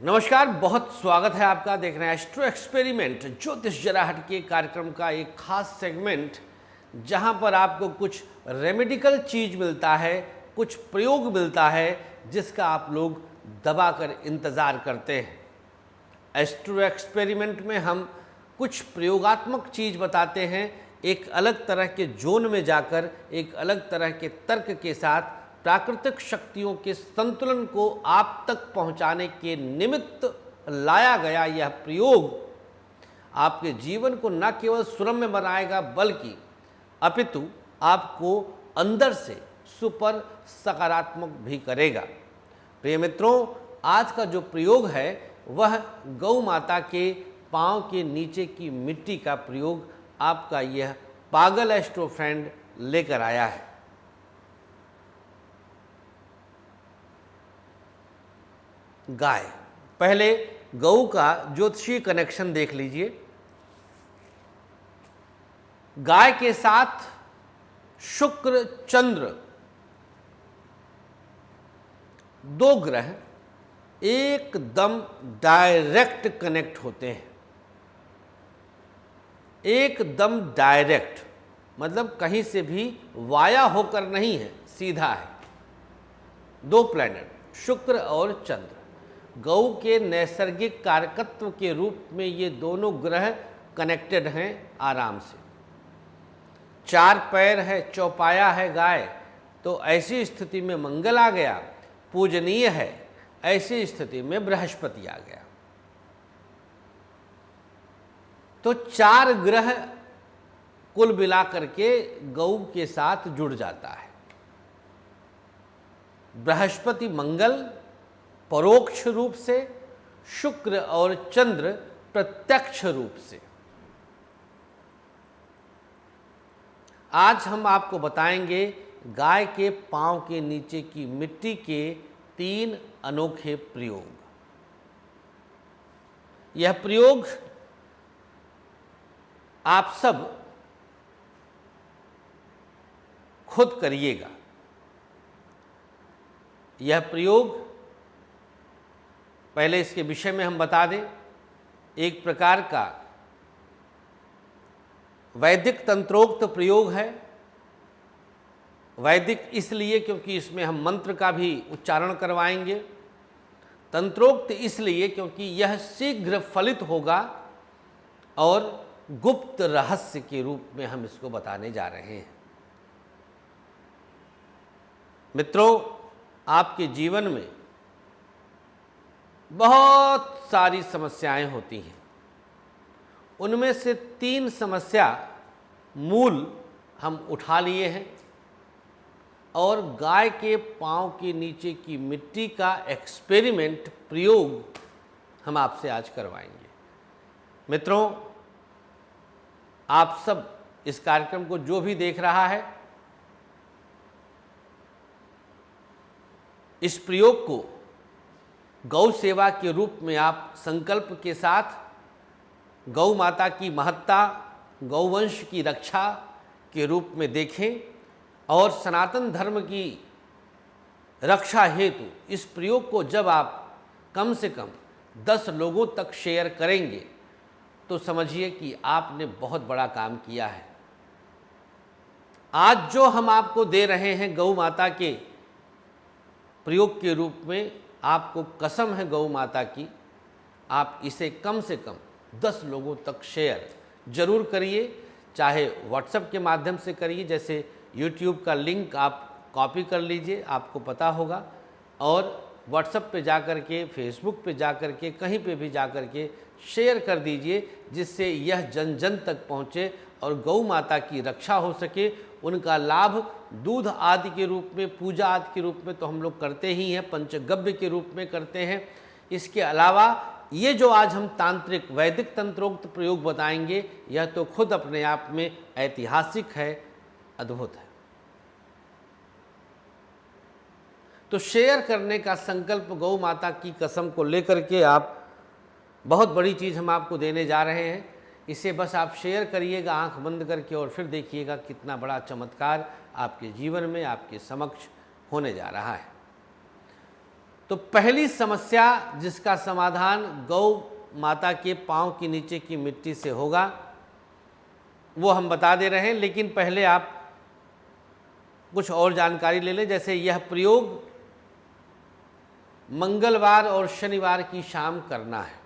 नमस्कार, बहुत स्वागत है आपका। देख रहे हैं एस्ट्रो एक्सपेरिमेंट, ज्योतिष जरा हटके कार्यक्रम का एक खास सेगमेंट, जहां पर आपको कुछ रेमेडिकल चीज मिलता है, कुछ प्रयोग मिलता है जिसका आप लोग दबा कर इंतज़ार करते हैं। एस्ट्रो एक्सपेरिमेंट में हम कुछ प्रयोगात्मक चीज बताते हैं, एक अलग तरह के जोन में जाकर एक अलग तरह के तर्क के साथ प्राकृतिक शक्तियों के संतुलन को आप तक पहुंचाने के निमित्त लाया गया यह प्रयोग आपके जीवन को न केवल सुरम्य बनाएगा बल्कि अपितु आपको अंदर से सुपर सकारात्मक भी करेगा। प्रिय मित्रों, आज का जो प्रयोग है वह गौ माता के पांव के नीचे की मिट्टी का प्रयोग आपका यह पागल एस्ट्रो फ्रेंड लेकर आया है। गाय, पहले गऊ का ज्योतिषीय कनेक्शन देख लीजिए। गाय के साथ शुक्र चंद्र दो ग्रह एकदम डायरेक्ट कनेक्ट होते हैं। एकदम डायरेक्ट मतलब कहीं से भी वाया होकर नहीं है, सीधा है। दो प्लैनेट शुक्र और चंद्र, गौ के नैसर्गिक कारकत्व के रूप में ये दोनों ग्रह कनेक्टेड हैं आराम से। चार पैर है, चौपाया है गाय, तो ऐसी स्थिति में मंगल आ गया, पूजनीय है। ऐसी स्थिति में बृहस्पति आ गया, तो चार ग्रह कुल मिलाकर के गौ के साथ जुड़ जाता है। बृहस्पति मंगल परोक्ष रूप से, शुक्र और चंद्र प्रत्यक्ष रूप से। आज हम आपको बताएंगे गाय के पांव के नीचे की मिट्टी के 3 अनोखे प्रयोग। यह प्रयोग आप सब खुद करिएगा। यह प्रयोग, पहले इसके विषय में हम बता दें, एक प्रकार का वैदिक तंत्रोक्त प्रयोग है। वैदिक इसलिए क्योंकि इसमें हम मंत्र का भी उच्चारण करवाएंगे। तंत्रोक्त इसलिए क्योंकि यह शीघ्र फलित होगा और गुप्त रहस्य के रूप में हम इसको बताने जा रहे हैं। मित्रों, आपके जीवन में बहुत सारी समस्याएं होती हैं। उनमें से 3 समस्या मूल हम उठा लिए हैं और गाय के पांव के नीचे की मिट्टी का एक्सपेरिमेंट प्रयोग हम आपसे आज करवाएंगे। मित्रों, आप सब इस कार्यक्रम को जो भी देख रहा है, इस प्रयोग को गौ सेवा के रूप में आप संकल्प के साथ गौ माता की महत्ता, गौवंश की रक्षा के रूप में देखें और सनातन धर्म की रक्षा हेतु इस प्रयोग को जब आप कम से कम 10 लोगों तक शेयर करेंगे तो समझिए कि आपने बहुत बड़ा काम किया है। आज जो हम आपको दे रहे हैं गौ माता के प्रयोग के रूप में, आपको कसम है गौ माता की, आप इसे कम से कम 10 लोगों तक शेयर जरूर करिए। चाहे व्हाट्सएप के माध्यम से करिए, जैसे यूट्यूब का लिंक आप कॉपी कर लीजिए, आपको पता होगा, और व्हाट्सएप पे जाकर के, फेसबुक पे जाकर के, कहीं पे भी जाकर के शेयर कर दीजिए, जिससे यह जन जन तक पहुँचे और गौ माता की रक्षा हो सके। उनका लाभ दूध आदि के रूप में, पूजा आदि के रूप में तो हम लोग करते ही हैं, पंचगव्य के रूप में करते हैं। इसके अलावा ये जो आज हम तांत्रिक वैदिक तंत्रोक्त प्रयोग बताएंगे, यह तो खुद अपने आप में ऐतिहासिक है, अद्भुत है। तो शेयर करने का संकल्प गौ माता की कसम को लेकर के आप, बहुत बड़ी चीज़ हम आपको देने जा रहे हैं। इसे बस आप शेयर करिएगा आंख बंद करके और फिर देखिएगा कितना बड़ा चमत्कार आपके जीवन में, आपके समक्ष होने जा रहा है। तो पहली समस्या जिसका समाधान गौ माता के पांव के नीचे की मिट्टी से होगा वो हम बता दे रहे हैं, लेकिन पहले आप कुछ और जानकारी ले लें। जैसे यह प्रयोग मंगलवार और शनिवार की शाम करना है।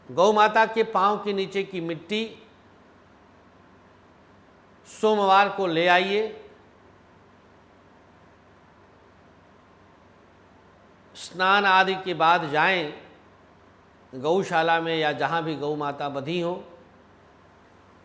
गौ माता के पांव के नीचे की मिट्टी सोमवार को ले आइए, स्नान आदि के बाद जाएं गौशाला में या जहाँ भी गौ माता बंधी हो,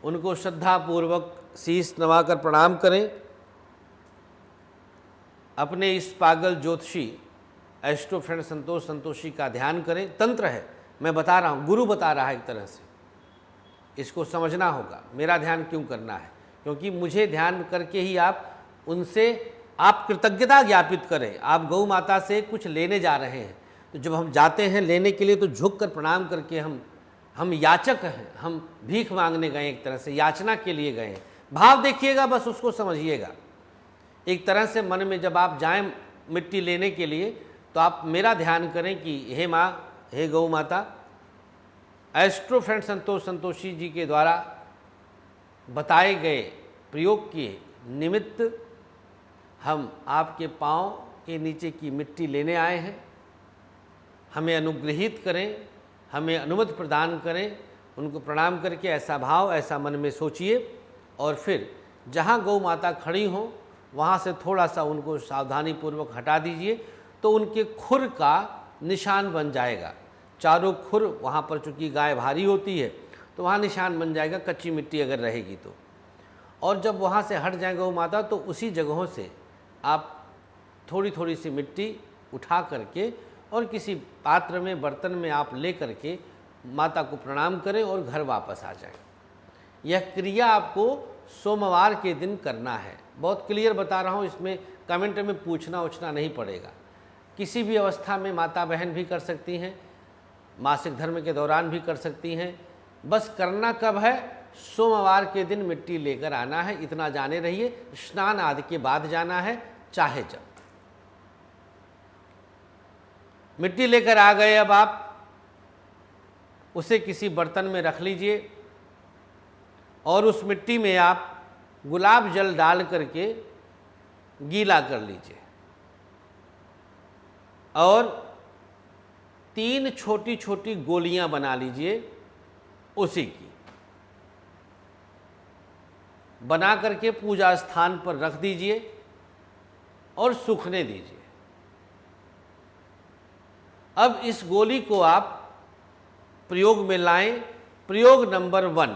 उनको श्रद्धापूर्वक शीश नवाकर प्रणाम करें। अपने इस पागल ज्योतिषी एस्ट्रो फ्रेंड संतोष संतोषी का ध्यान करें। तंत्र है, मैं बता रहा हूँ, गुरु बता रहा है एक तरह से, इसको समझना होगा। मेरा ध्यान क्यों करना है? क्योंकि मुझे ध्यान करके ही आप उनसे आप कृतज्ञता ज्ञापित करें। आप गौ माता से कुछ लेने जा रहे हैं, तो जब हम जाते हैं लेने के लिए तो झुक कर प्रणाम करके हम याचक हैं, हम भीख मांगने गए, एक तरह से याचना के लिए गए हैं। भाव देखिएगा, बस उसको समझिएगा। एक तरह से मन में जब आप जाएं मिट्टी लेने के लिए तो आप मेरा ध्यान करें कि हे माँ, हे गौ माता, एस्ट्रो फ्रेंड संतोष संतोषी जी के द्वारा बताए गए प्रयोग के निमित्त हम आपके पाँव के नीचे की मिट्टी लेने आए हैं। हमें अनुग्रहित करें, हमें अनुमति प्रदान करें। उनको प्रणाम करके ऐसा भाव, ऐसा मन में सोचिए और फिर जहाँ गौ माता खड़ी हों वहाँ से थोड़ा सा उनको सावधानी पूर्वक हटा दीजिए, तो उनके खुर का निशान बन जाएगा। चारों खुर वहाँ पर, चूँकि गाय भारी होती है तो वहाँ निशान बन जाएगा, कच्ची मिट्टी अगर रहेगी तो। और जब वहाँ से हट जाए गौ माता तो उसी जगहों से आप थोड़ी थोड़ी सी मिट्टी उठा करके और किसी पात्र में, बर्तन में आप ले करके माता को प्रणाम करें और घर वापस आ जाएं। यह क्रिया आपको सोमवार के दिन करना है। बहुत क्लियर बता रहा हूँ, इसमें कमेंट में पूछना उछना नहीं पड़ेगा। किसी भी अवस्था में माता बहन भी कर सकती हैं, मासिक धर्म के दौरान भी कर सकती हैं। बस करना कब है? सोमवार के दिन मिट्टी लेकर आना है, इतना जाने रहिए। स्नान आदि के बाद जाना है, चाहे जब। मिट्टी लेकर आ गए, अब आप उसे किसी बर्तन में रख लीजिए और उस मिट्टी में आप गुलाब जल डाल करके गीला कर लीजिए और 3 छोटी छोटी गोलियां बना लीजिए उसी की। बना करके पूजा स्थान पर रख दीजिए और सूखने दीजिए। अब इस गोली को आप प्रयोग में लाएं। प्रयोग नंबर 1,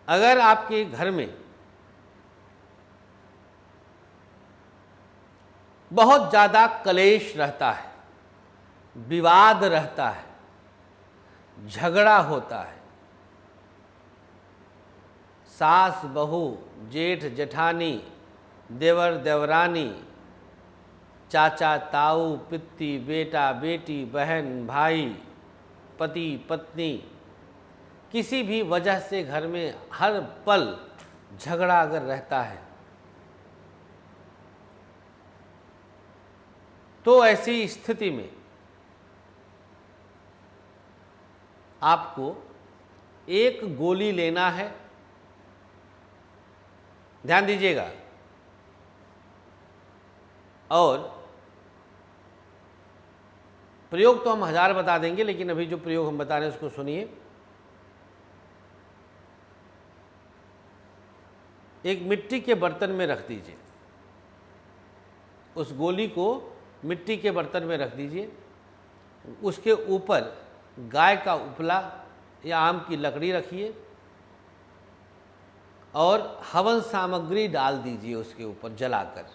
अगर आपके घर में बहुत ज़्यादा क्लेश रहता है, विवाद रहता है, झगड़ा होता है, सास बहू, जेठ जेठानी, देवर देवरानी, चाचा ताऊ, पित्ती, बेटा बेटी, बहन भाई, पति पत्नी, किसी भी वजह से घर में हर पल झगड़ा अगर रहता है तो ऐसी स्थिति में आपको एक गोली लेना है। ध्यान दीजिएगा। और प्रयोग तो हम 1000 बता देंगे, लेकिन अभी जो प्रयोग हम बता रहे हैं उसको सुनिए। एक मिट्टी के बर्तन में रख दीजिए, उस गोली को मिट्टी के बर्तन में रख दीजिए। उसके ऊपर गाय का उपला या आम की लकड़ी रखिए और हवन सामग्री डाल दीजिए उसके ऊपर जलाकर।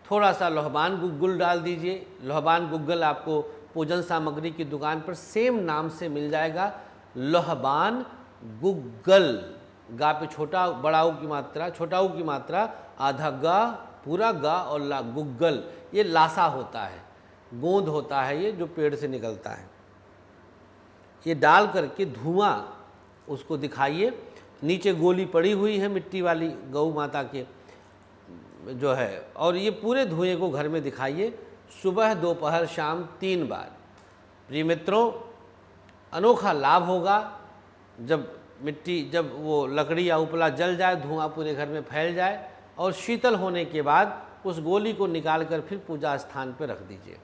थोड़ा सा लोहबान गुग्गुल डाल दीजिए। लोहबान गुग्गल आपको पूजन सामग्री की दुकान पर सेम नाम से मिल जाएगा, लोहबान गुग्गल। गा पे छोटा बड़ा ऊ की मात्रा, छोटा ऊ की मात्रा आधा गा, पूरा गा और ला, गुग्गल। ये लासा होता है, गोंद होता है, ये जो पेड़ से निकलता है। ये डाल करके धुआं उसको दिखाइए नीचे गोली पड़ी हुई है मिट्टी वाली गौ माता के जो है, और ये पूरे धुएं को घर में दिखाइए सुबह दोपहर शाम 3 बार। प्रिय मित्रों, अनोखा लाभ होगा। जब वो लकड़ी या उपला जल जाए, धुआं पूरे घर में फैल जाए, और शीतल होने के बाद उस गोली को निकालकर फिर पूजा स्थान पर रख दीजिए।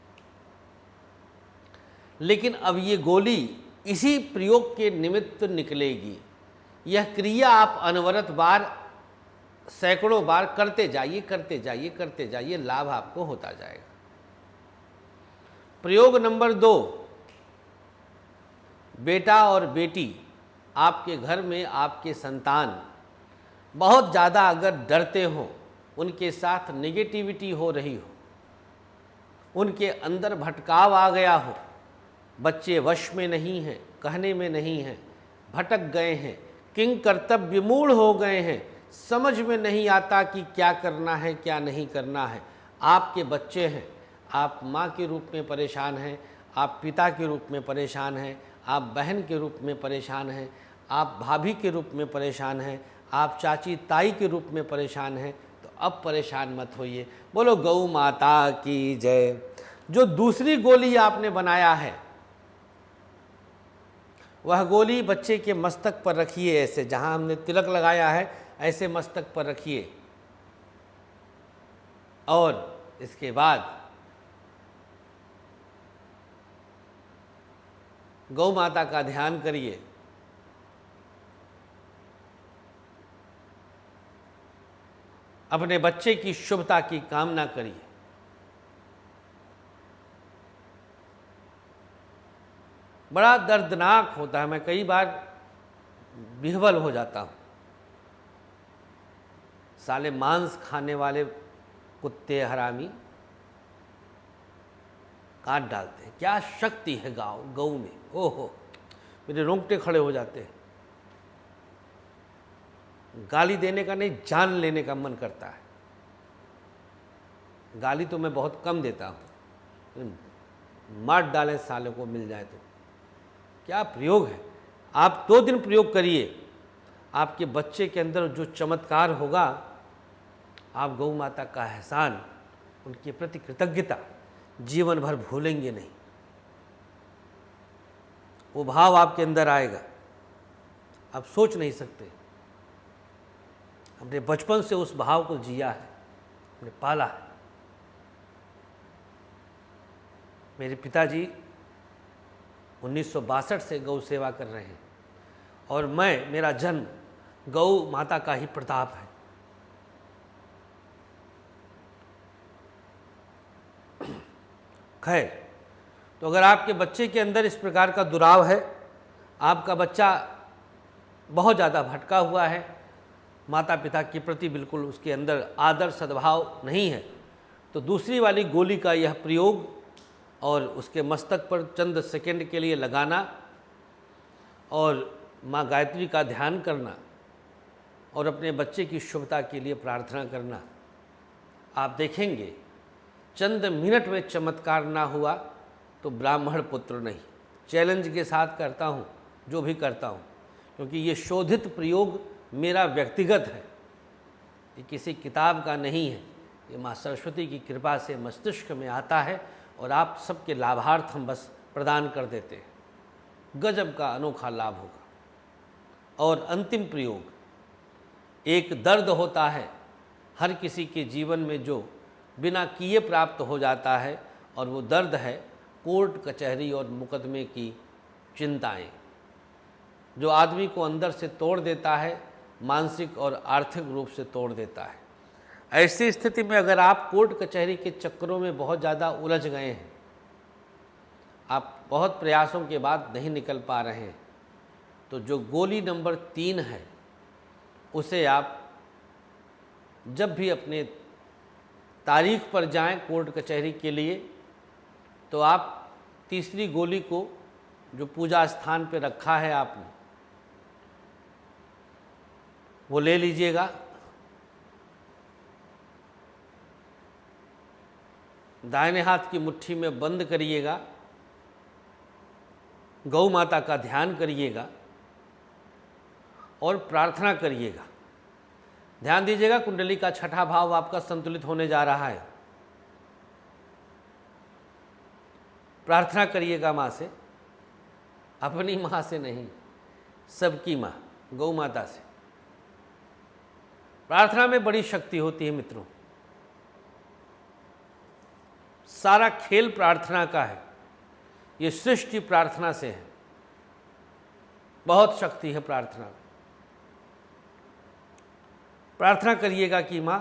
लेकिन अब ये गोली इसी प्रयोग के निमित्त निकलेगी। यह क्रिया आप अनवरत बार, सैकड़ों बार करते जाइए, करते जाइए, करते जाइए, लाभ आपको होता जाएगा। प्रयोग नंबर 2, बेटा और बेटी, आपके घर में आपके संतान बहुत ज़्यादा अगर डरते हो, उनके साथ नेगेटिविटी हो रही हो, उनके अंदर भटकाव आ गया हो, बच्चे वश में नहीं हैं, कहने में नहीं हैं, भटक गए हैं, किंग कर्तव्य विमूढ़ हो गए हैं, समझ में नहीं आता कि क्या करना है क्या नहीं करना है। आपके बच्चे हैं, आप माँ के रूप में परेशान हैं, आप पिता के रूप में परेशान हैं, आप बहन के रूप में परेशान हैं, आप भाभी के रूप में परेशान हैं, आप चाची ताई के रूप में परेशान हैं, तो अब परेशान मत होइए। बोलो गौ माता की जय। जो दूसरी गोली आपने बनाया है, वह गोली बच्चे के मस्तक पर रखिए, ऐसे जहाँ हमने तिलक लगाया है ऐसे मस्तक पर रखिए, और इसके बाद गौ माता का ध्यान करिए। अपने बच्चे की शुभता की कामना करिए। बड़ा दर्दनाक होता है, मैं कई बार विह्वल हो जाता हूँ। साले मांस खाने वाले कुत्ते हरामी काट डालते हैं। क्या शक्ति है गौ में, ओहो, मेरे रोंगटे खड़े हो जाते हैं। गाली देने का नहीं, जान लेने का मन करता है। गाली तो मैं बहुत कम देता हूँ, मार डालें साले को मिल जाए तो। क्या प्रयोग है। आप 2 दिन प्रयोग करिए, आपके बच्चे के अंदर जो चमत्कार होगा, आप गौ माता का एहसान, उनके प्रति कृतज्ञता जीवन भर भूलेंगे नहीं। वो भाव आपके अंदर आएगा, आप सोच नहीं सकते। हमने बचपन से उस भाव को जिया है, हमने पाला है। मेरे पिताजी 1962 से गौ सेवा कर रहे हैं, और मेरा जन्म गौ माता का ही प्रताप है। खैर, तो अगर आपके बच्चे के अंदर इस प्रकार का दुराव है, आपका बच्चा बहुत ज़्यादा भटका हुआ है, माता पिता के प्रति बिल्कुल उसके अंदर आदर सद्भाव नहीं है, तो दूसरी वाली गोली का यह प्रयोग और उसके मस्तक पर चंद सेकंड के लिए लगाना और माँ गायत्री का ध्यान करना और अपने बच्चे की शुभता के लिए प्रार्थना करना, आप देखेंगे चंद मिनट में चमत्कार ना हुआ तो ब्राह्मण पुत्र नहीं। चैलेंज के साथ करता हूँ जो भी करता हूँ, क्योंकि ये शोधित प्रयोग मेरा व्यक्तिगत है, ये किसी किताब का नहीं है। ये माँ सरस्वती की कृपा से मस्तिष्क में आता है और आप सबके लाभार्थ हम बस प्रदान कर देते हैं। गजब का अनोखा लाभ होगा। और अंतिम प्रयोग, एक दर्द होता है हर किसी के जीवन में जो बिना किए प्राप्त हो जाता है, और वो दर्द है कोर्ट कचहरी और मुकदमे की चिंताएं, जो आदमी को अंदर से तोड़ देता है, मानसिक और आर्थिक रूप से तोड़ देता है। ऐसी स्थिति में अगर आप कोर्ट कचहरी के चक्करों में बहुत ज़्यादा उलझ गए हैं, आप बहुत प्रयासों के बाद नहीं निकल पा रहे हैं, तो जो गोली नंबर 3 है उसे आप जब भी अपने तारीख पर जाएं कोर्ट कचहरी के लिए, तो आप तीसरी गोली को जो पूजा स्थान पे रखा है आपने, वो ले लीजिएगा। दाहिने हाथ की मुट्ठी में बंद करिएगा, गौ माता का ध्यान करिएगा और प्रार्थना करिएगा। ध्यान दीजिएगा, कुंडली का छठा भाव आपका संतुलित होने जा रहा है। प्रार्थना करिएगा माँ से, अपनी माँ से नहीं, सबकी माँ गौ माता से। प्रार्थना में बड़ी शक्ति होती है मित्रों। सारा खेल प्रार्थना का है, ये सृष्टि प्रार्थना से है। बहुत शक्ति है प्रार्थना में। प्रार्थना करिएगा कि माँ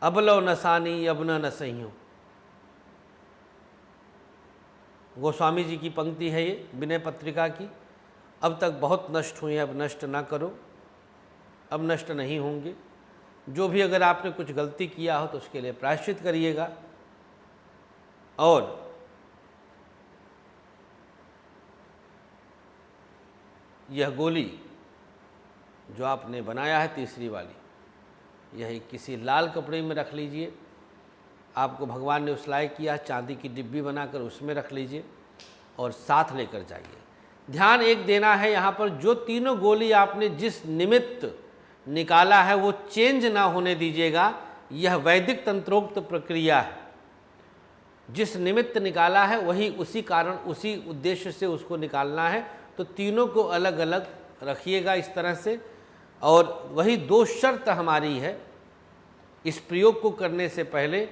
अबलो नसानी अब न सहियों। गोस्वामी जी की पंक्ति है ये, विनय पत्रिका की। अब तक बहुत नष्ट हुए, अब नष्ट ना करो, अब नष्ट नहीं होंगे। जो भी अगर आपने कुछ गलती किया हो तो उसके लिए प्रायश्चित करिएगा। और यह गोली जो आपने बनाया है तीसरी वाली, यही किसी लाल कपड़े में रख लीजिए। आपको भगवान ने उस लायक किया, चांदी की डिब्बी बनाकर उसमें रख लीजिए और साथ लेकर जाइए। ध्यान एक देना है यहाँ पर, जो तीनों गोली आपने जिस निमित्त निकाला है वो चेंज ना होने दीजिएगा। यह वैदिक तंत्रोक्त प्रक्रिया है। जिस निमित्त निकाला है वही उसी कारण, उसी उद्देश्य से उसको निकालना है। तो तीनों को अलग अलग रखिएगा इस तरह से। और वही दो शर्त हमारी है इस प्रयोग को करने से पहले।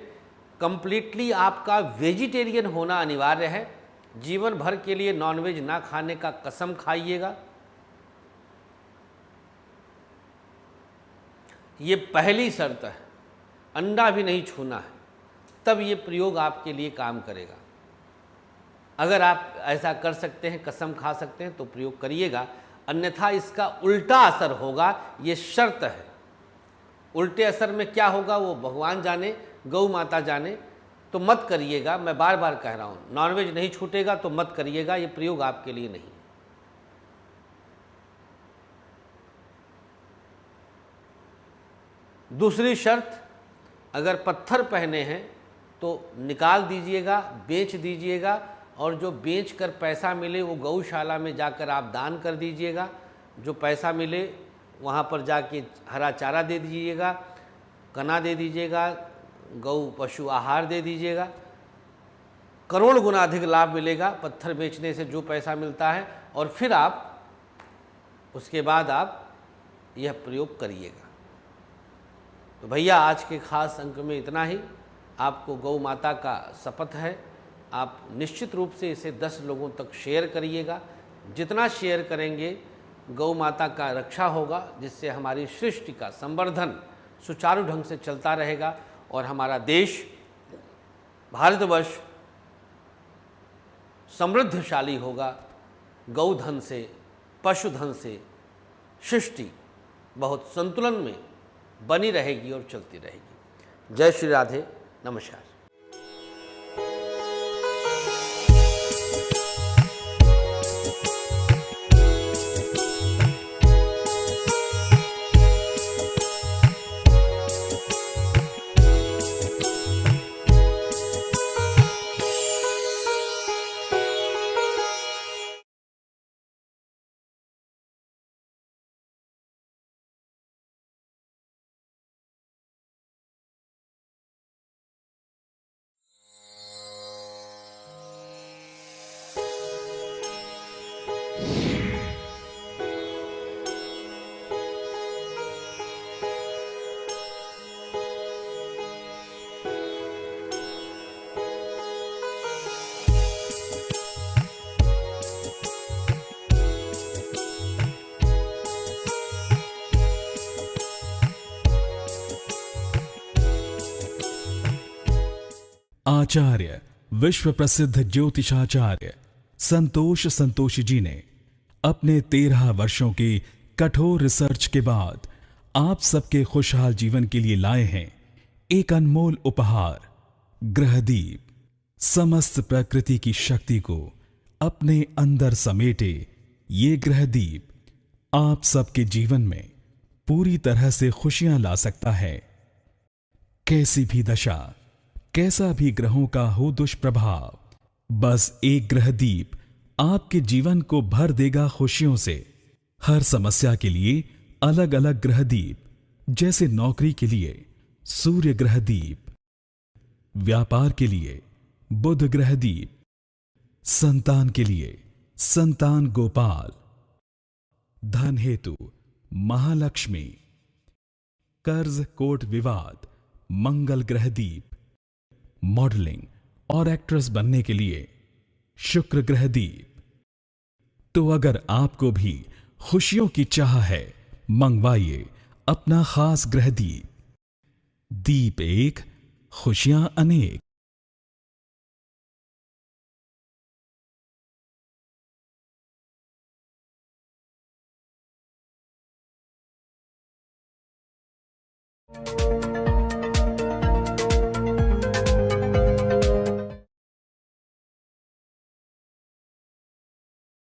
कंप्लीटली आपका वेजिटेरियन होना अनिवार्य है। जीवन भर के लिए नॉनवेज ना खाने का कसम खाइएगा। ये पहली शर्त है। अंडा भी नहीं छूना है, तब ये प्रयोग आपके लिए काम करेगा। अगर आप ऐसा कर सकते हैं, कसम खा सकते हैं, तो प्रयोग करिएगा, अन्यथा इसका उल्टा असर होगा, ये शर्त है। उल्टे असर में क्या होगा वो भगवान जाने, गौ माता जाने। तो मत करिएगा, मैं बार बार कह रहा हूँ, नॉनवेज नहीं छूटेगा तो मत करिएगा, ये प्रयोग आपके लिए नहीं है। दूसरी शर्त, अगर पत्थर पहने हैं तो निकाल दीजिएगा, बेच दीजिएगा, और जो बेच कर पैसा मिले वो गौशाला में जाकर आप दान कर दीजिएगा। जो पैसा मिले वहाँ पर जाके हरा चारा दे दीजिएगा, कना दे दीजिएगा, गौ पशु आहार दे दीजिएगा। करोड़ गुना अधिक लाभ मिलेगा पत्थर बेचने से जो पैसा मिलता है। और फिर आप उसके बाद आप यह प्रयोग करिएगा। तो भैया आज के खास अंक में इतना ही। आपको गौ माता का शपथ है, आप निश्चित रूप से इसे 10 लोगों तक शेयर करिएगा। जितना शेयर करेंगे गौ माता का रक्षा होगा, जिससे हमारी सृष्टि का संवर्धन सुचारू ढंग से चलता रहेगा और हमारा देश भारतवर्ष समृद्धशाली होगा। गौधन से, पशुधन से सृष्टि बहुत संतुलन में बनी रहेगी और चलती रहेगी। जय श्री राधे, नमस्कार। आचार्य विश्व प्रसिद्ध ज्योतिषाचार्य संतोष संतोषी जी ने अपने 13 वर्षों की कठोर रिसर्च के बाद आप सबके खुशहाल जीवन के लिए लाए हैं एक अनमोल उपहार, ग्रहदीप। समस्त प्रकृति की शक्ति को अपने अंदर समेटे ये ग्रहदीप आप सबके जीवन में पूरी तरह से खुशियां ला सकता है। कैसी भी दशा, कैसा भी ग्रहों का हो दुष्प्रभाव, बस एक ग्रहदीप आपके जीवन को भर देगा खुशियों से, हर समस्या के लिए अलग अलग ग्रह दीप, जैसे नौकरी के लिए सूर्य ग्रह दीप, व्यापार के लिए बुध ग्रह दीप, संतान के लिए संतान गोपाल, धन हेतु महालक्ष्मी, कर्ज कोर्ट विवाद मंगल ग्रह दीप, मॉडलिंग और एक्ट्रेस बनने के लिए शुक्र ग्रह दीप। तो अगर आपको भी खुशियों की चाह है, मंगवाइए अपना खास ग्रह दीप। दीप एक, खुशियां अनेक।